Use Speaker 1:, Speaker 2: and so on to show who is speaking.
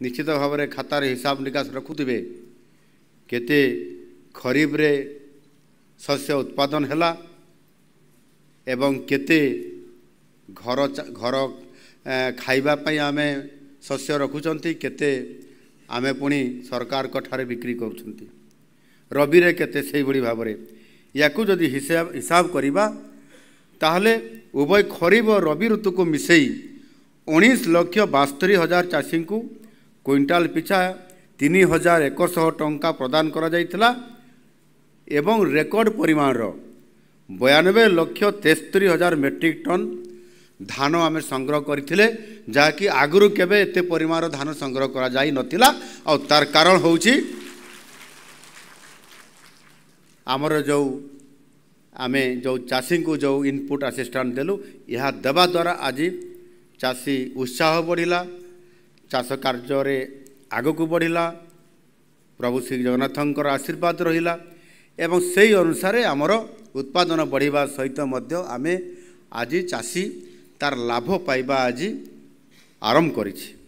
Speaker 1: निश्चित भाव में खातार हिसाब निकास रखुवे केते खरीफ रे शस्य उत्पादन हैला एवं केते घर घर खाइबा पई आमे शस्य रखुचंती केते आमे पुणी सरकार कठारे बिक्री करूछंती रबी रे केते सेही बड़ी भाव में याकू जदि हिसाब करिबा ताहले उभय खरीफ और रबी ऋतु को मिसई 19,72,000 चाषी को क्विंटाल पिछा 3,100 टंका प्रदान करा जाइथिला एवं रेकर्ड परिमाण 92,73,000 मेट्रिक टन धान आम संग्रह करथिले जाकि आगुरु केबे एते परिमाण धान संग्रह करा जाई नथिला और तार कारण होउची आमर जो आमे जो चाषी को जो इनपुट असिस्टेंट देलु यह देवा द्वारा आज चाषी उत्साह बढ़िला चाष कार्य आग को बढ़िला प्रभु श्री जगन्नाथंकर आशीर्वाद रहिला एवं सही अनुसार आमर उत्पादन बढ़िबा सहित मध्य आमे आज चाषी तार लाभ पाइबा आज आरंभ करिछि।